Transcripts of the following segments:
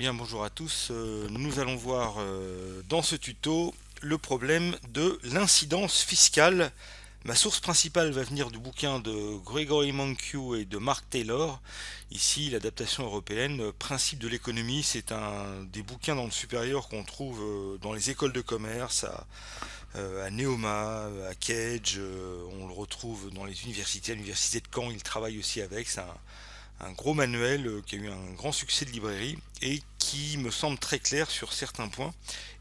Bien, bonjour à tous. Nous allons voir dans ce tuto le problème de l'incidence fiscale. Ma source principale va venir du bouquin de Gregory Mankiw et de Mark Taylor. Ici, l'adaptation européenne, Principe de l'économie, c'est un des bouquins dans le supérieur qu'on trouve dans les écoles de commerce, à Neoma, à Cage. On le retrouve dans les universités. À l'université de Caen, il travaille aussi avec. C'est un gros manuel qui a eu un grand succès de librairie et qui me semble très clair sur certains points,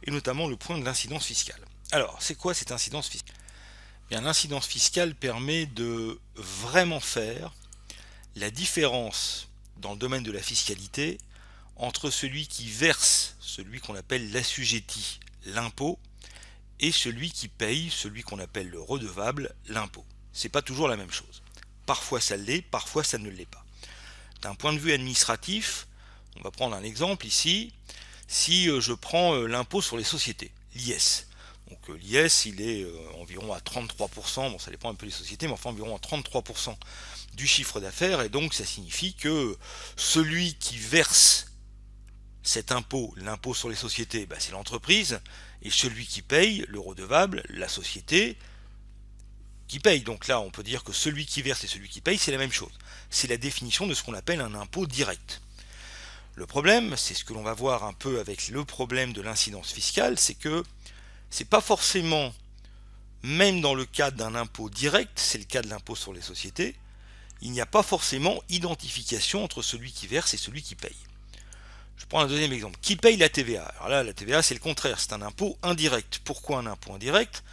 et notamment le point de l'incidence fiscale. Alors, c'est quoi cette incidence fiscale? Bien, l'incidence fiscale permet de vraiment faire la différence dans le domaine de la fiscalité entre celui qui verse, celui qu'on appelle l'assujetti, l'impôt, et celui qui paye, celui qu'on appelle le redevable, l'impôt. C'est pas toujours la même chose. Parfois ça l'est, parfois ça ne l'est pas. D'un point de vue administratif, on va prendre un exemple ici. Si je prends l'impôt sur les sociétés, l'IS. Donc l'IS, il est environ à 33%, bon ça dépend un peu des sociétés, mais enfin environ à 33% du chiffre d'affaires, et donc ça signifie que celui qui verse cet impôt, l'impôt sur les sociétés, c'est l'entreprise, et celui qui paye, le redevable, la société, qui paye. Donc là, on peut dire que celui qui verse et celui qui paye, c'est la même chose. C'est la définition de ce qu'on appelle un impôt direct. Le problème, c'est ce que l'on va voir un peu avec le problème de l'incidence fiscale, c'est que c'est pas forcément, même dans le cadre d'un impôt direct, c'est le cas de l'impôt sur les sociétés, il n'y a pas forcément identification entre celui qui verse et celui qui paye. Je prends un deuxième exemple. Qui paye la TVA? Alors là, la TVA, c'est le contraire, c'est un impôt indirect. Pourquoi un impôt indirect?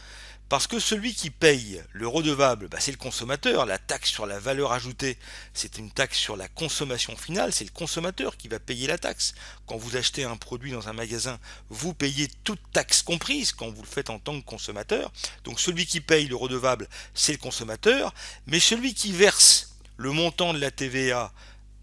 Parce que celui qui paye le redevable, c'est le consommateur. La taxe sur la valeur ajoutée, c'est une taxe sur la consommation finale. C'est le consommateur qui va payer la taxe. Quand vous achetez un produit dans un magasin, vous payez toute taxe comprise quand vous le faites en tant que consommateur. Donc celui qui paye le redevable, c'est le consommateur. Mais celui qui verse le montant de la TVA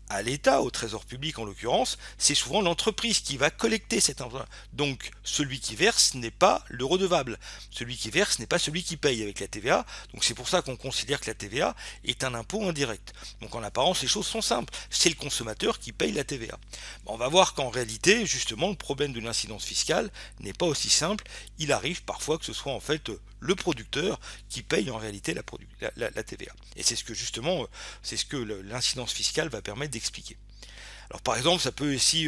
à l'État, au trésor public en l'occurrence, c'est souvent l'entreprise qui va collecter cet argent. Donc celui qui verse n'est pas le redevable. Celui qui verse n'est pas celui qui paye avec la TVA. Donc c'est pour ça qu'on considère que la TVA est un impôt indirect. Donc en apparence, les choses sont simples. C'est le consommateur qui paye la TVA. On va voir qu'en réalité, justement, le problème de l'incidence fiscale n'est pas aussi simple. Il arrive parfois que ce soit en fait le producteur qui paye en réalité la TVA. Et c'est ce que justement, c'est ce que l'incidence fiscale va permettre d'expliquer. Alors par exemple, ça peut aussi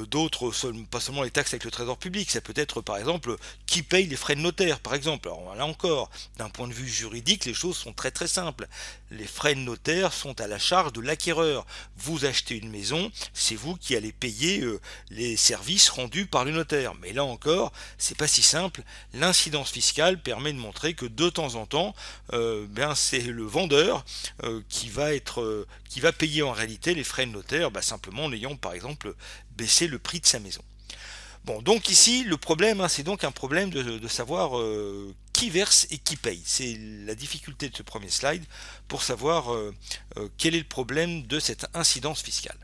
d'autres, pas seulement les taxes avec le trésor public, ça peut être par exemple qui paye les frais de notaire, par exemple. Alors là encore, d'un point de vue juridique, les choses sont très très simples. Les frais de notaire sont à la charge de l'acquéreur. Vous achetez une maison, c'est vous qui allez payer les services rendus par le notaire. Mais là encore, c'est pas si simple. L'incidence fiscale permet de montrer que de temps en temps, c'est le vendeur qui va payer en réalité les frais de notaire, simplement en ayant par exemple baissé le prix de sa maison. Bon, donc ici, le problème, c'est donc un problème de savoir qui verse et qui paye. C'est la difficulté de ce premier slide pour savoir quel est le problème de cette incidence fiscale.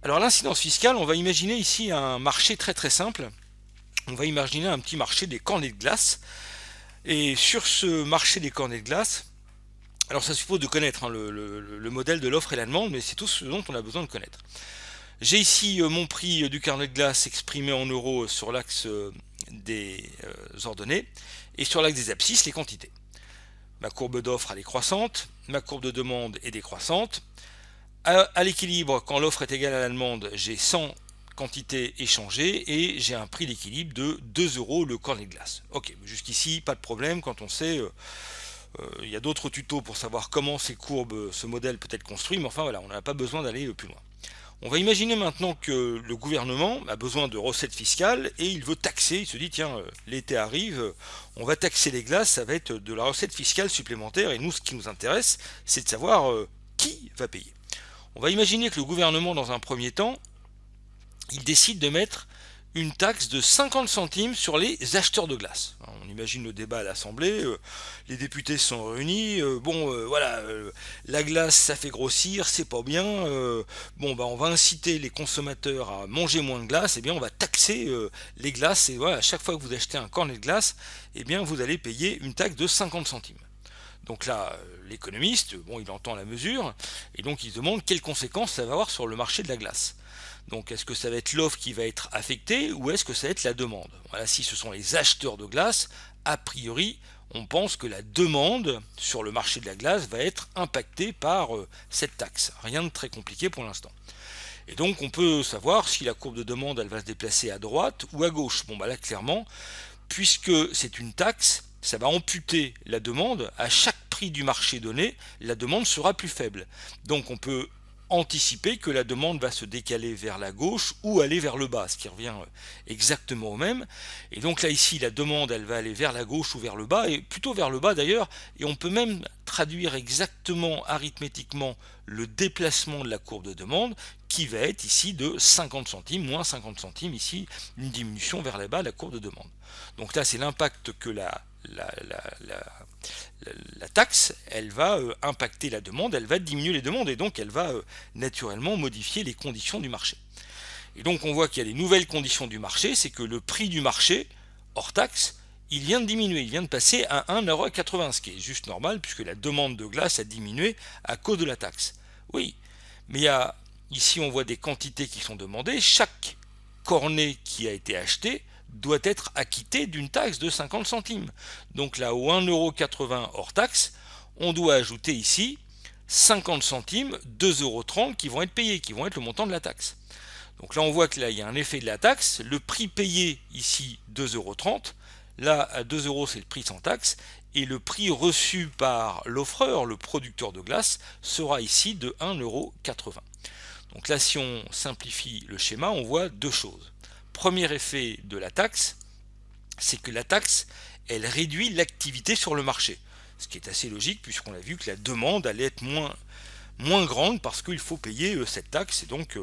Alors l'incidence fiscale, on va imaginer ici un marché très très simple. On va imaginer un petit marché des cornets de glace. Et sur ce marché des cornets de glace, alors ça suppose de connaître le modèle de l'offre et la demande, mais c'est tout ce dont on a besoin de connaître. J'ai ici mon prix du carnet de glace exprimé en euros sur l'axe des ordonnées et sur l'axe des abscisses les quantités. Ma courbe d'offre elle est croissante, ma courbe de demande est décroissante. À l'équilibre, quand l'offre est égale à la demande, j'ai 100 quantités échangées et j'ai un prix d'équilibre de 2 euros le cornet de glace. Ok, jusqu'ici pas de problème quand on sait... il y a d'autres tutos pour savoir comment ces courbes, ce modèle peut être construit, mais enfin voilà, on n'a pas besoin d'aller plus loin. On va imaginer maintenant que le gouvernement a besoin de recettes fiscales et il veut taxer, il se dit tiens, l'été arrive, on va taxer les glaces, ça va être de la recette fiscale supplémentaire et nous ce qui nous intéresse c'est de savoir qui va payer. On va imaginer que le gouvernement dans un premier temps, il décide de mettre une taxe de 50 centimes sur les acheteurs de glace. On imagine le débat à l'Assemblée, les députés sont réunis, la glace ça fait grossir, c'est pas bien, on va inciter les consommateurs à manger moins de glace, et bien on va taxer les glaces, et voilà, à chaque fois que vous achetez un cornet de glace, et bien vous allez payer une taxe de 50 centimes. Donc là, l'économiste, il entend la mesure, et donc il se demande quelles conséquences ça va avoir sur le marché de la glace. Donc est-ce que ça va être l'offre qui va être affectée ou est-ce que ça va être la demande? Voilà, si ce sont les acheteurs de glace, a priori, on pense que la demande sur le marché de la glace va être impactée par cette taxe. Rien de très compliqué pour l'instant. Et donc on peut savoir si la courbe de demande elle va se déplacer à droite ou à gauche. Bon bah là clairement, puisque c'est une taxe, ça va amputer la demande. À chaque prix du marché donné, la demande sera plus faible. Donc on peut anticiper que la demande va se décaler vers la gauche ou aller vers le bas, ce qui revient exactement au même. Et donc là ici, la demande elle va aller vers la gauche ou vers le bas, et plutôt vers le bas d'ailleurs, et on peut même traduire exactement arithmétiquement le déplacement de la courbe de demande qui va être ici de 50 centimes, moins 50 centimes, ici une diminution vers le bas de la courbe de demande. Donc là c'est l'impact que la taxe, elle va impacter la demande, elle va diminuer les demandes et donc elle va naturellement modifier les conditions du marché. Et donc on voit qu'il y a des nouvelles conditions du marché, c'est que le prix du marché, hors taxe, il vient de diminuer, il vient de passer à 1,80 €, ce qui est juste normal puisque la demande de glace a diminué à cause de la taxe. Oui, mais ici on voit des quantités qui sont demandées, chaque cornet qui a été acheté doit être acquitté d'une taxe de 50 centimes. Donc là, au 1,80 € hors taxe, on doit ajouter ici 50 centimes, 2,30 € qui vont être payés, qui vont être le montant de la taxe. Donc là, on voit que là, il y a un effet de la taxe. Le prix payé ici, 2,30 €. Là, à 2 €, c'est le prix sans taxe. Et le prix reçu par l'offreur, le producteur de glace, sera ici de 1,80 €. Donc là, si on simplifie le schéma, on voit deux choses. Premier effet de la taxe, c'est que la taxe, elle réduit l'activité sur le marché. Ce qui est assez logique puisqu'on a vu que la demande allait être moins grande parce qu'il faut payer cette taxe et donc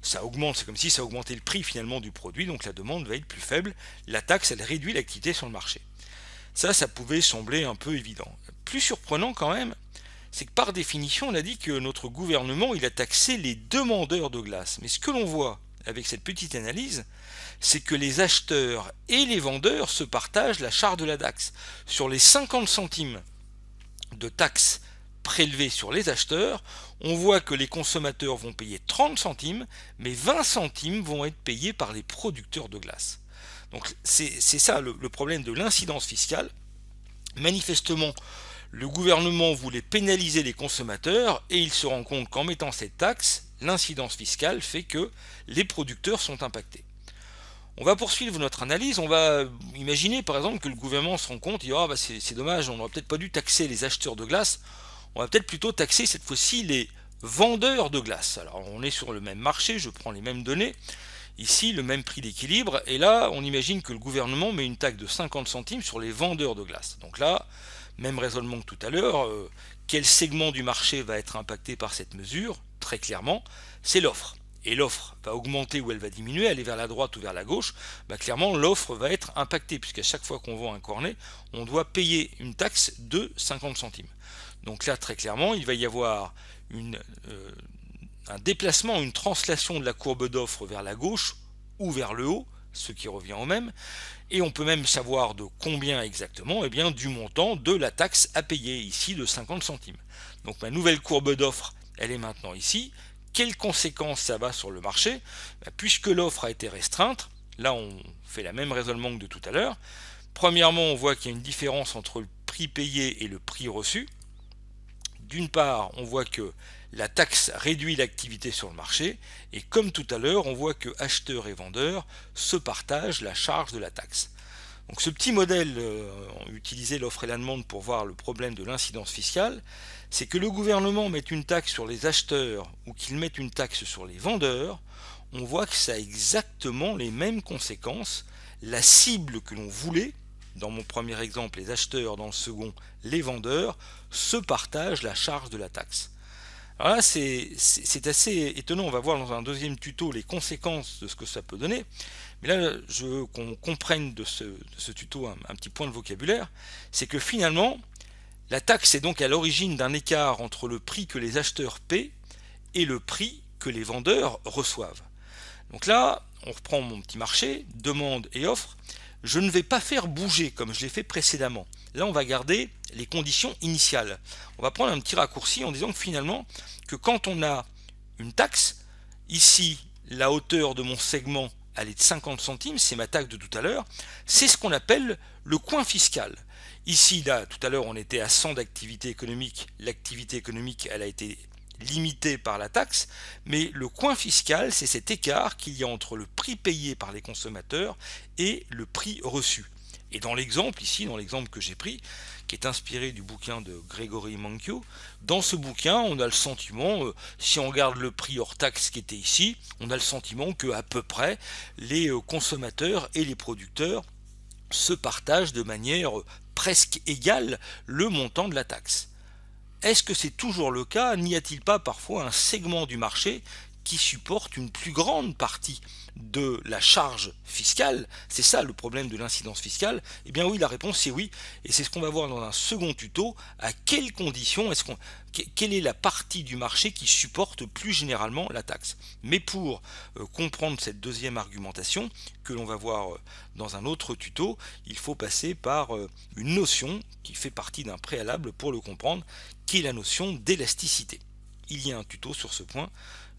ça augmente, c'est comme si ça augmentait le prix finalement du produit, donc la demande va être plus faible. La taxe, elle réduit l'activité sur le marché. Ça pouvait sembler un peu évident. Plus surprenant quand même, c'est que par définition, on a dit que notre gouvernement, il a taxé les demandeurs de glace. Mais ce que l'on voit avec cette petite analyse, c'est que les acheteurs et les vendeurs se partagent la charge de la taxe. Sur les 50 centimes de taxes prélevées sur les acheteurs, on voit que les consommateurs vont payer 30 centimes, mais 20 centimes vont être payés par les producteurs de glace. Donc c'est ça le problème de l'incidence fiscale. Manifestement, le gouvernement voulait pénaliser les consommateurs et il se rend compte qu'en mettant cette taxe, l'incidence fiscale fait que les producteurs sont impactés. On va poursuivre notre analyse, on va imaginer par exemple que le gouvernement se rend compte, il dit ah, c'est dommage, on n'aurait peut-être pas dû taxer les acheteurs de glace, on va peut-être plutôt taxer cette fois-ci les vendeurs de glace. Alors on est sur le même marché, je prends les mêmes données, ici le même prix d'équilibre, et là on imagine que le gouvernement met une taxe de 50 centimes sur les vendeurs de glace. Donc là, même raisonnement que tout à l'heure, quel segment du marché va être impacté par cette mesure? Très clairement, c'est l'offre. Et l'offre va augmenter ou elle va diminuer, aller vers la droite ou vers la gauche, clairement l'offre va être impactée, puisqu'à chaque fois qu'on vend un cornet, on doit payer une taxe de 50 centimes. Donc là, très clairement, il va y avoir un déplacement, une translation de la courbe d'offre vers la gauche ou vers le haut, ce qui revient au même, et on peut même savoir de combien exactement, eh bien du montant de la taxe à payer, ici de 50 centimes. Donc ma nouvelle courbe d'offre, elle est maintenant ici. Quelles conséquences ça va sur le marché? Puisque l'offre a été restreinte, là on fait la même raisonnement que de tout à l'heure. Premièrement, on voit qu'il y a une différence entre le prix payé et le prix reçu. D'une part, on voit que la taxe réduit l'activité sur le marché, et comme tout à l'heure, on voit que acheteurs et vendeurs se partagent la charge de la taxe. Donc ce petit modèle, on utilisait l'offre et la demande pour voir le problème de l'incidence fiscale, c'est que le gouvernement mette une taxe sur les acheteurs ou qu'il mette une taxe sur les vendeurs, on voit que ça a exactement les mêmes conséquences. La cible que l'on voulait, dans mon premier exemple les acheteurs, dans le second les vendeurs, se partagent la charge de la taxe. Alors là c'est assez étonnant, on va voir dans un deuxième tuto les conséquences de ce que ça peut donner. Mais là, je veux qu'on comprenne de ce tuto un petit point de vocabulaire, c'est que finalement, la taxe est donc à l'origine d'un écart entre le prix que les acheteurs paient et le prix que les vendeurs reçoivent. Donc là, on reprend mon petit marché, demande et offre. Je ne vais pas faire bouger comme je l'ai fait précédemment. Là, on va garder les conditions initiales. On va prendre un petit raccourci en disant que finalement, que quand on a une taxe, ici, la hauteur de mon segment elle est de 50 centimes, c'est ma taxe de tout à l'heure, c'est ce qu'on appelle le coin fiscal. Ici, là, tout à l'heure, on était à 100 d'activité économique. L'activité économique, elle a été limitée par la taxe, mais le coin fiscal, c'est cet écart qu'il y a entre le prix payé par les consommateurs et le prix reçu. Et dans l'exemple, ici, dans l'exemple que j'ai pris, qui est inspiré du bouquin de Gregory Mankiw, dans ce bouquin, on a le sentiment, si on regarde le prix hors taxe qui était ici, on a le sentiment que à peu près les consommateurs et les producteurs se partagent de manière presque égale le montant de la taxe. Est-ce que c'est toujours le cas? N'y a-t-il pas parfois un segment du marché qui supporte une plus grande partie de la charge fiscale? C'est ça le problème de l'incidence fiscale. Eh bien oui, la réponse c'est oui, et c'est ce qu'on va voir dans un second tuto. À quelles conditions quelle est la partie du marché qui supporte plus généralement la taxe? Mais pour comprendre cette deuxième argumentation que l'on va voir dans un autre tuto, il faut passer par une notion qui fait partie d'un préalable pour le comprendre, qui est la notion d'élasticité. Il y a un tuto sur ce point,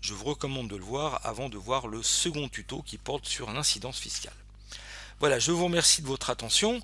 je vous recommande de le voir avant de voir le second tuto qui porte sur l'incidence fiscale. Voilà, je vous remercie de votre attention.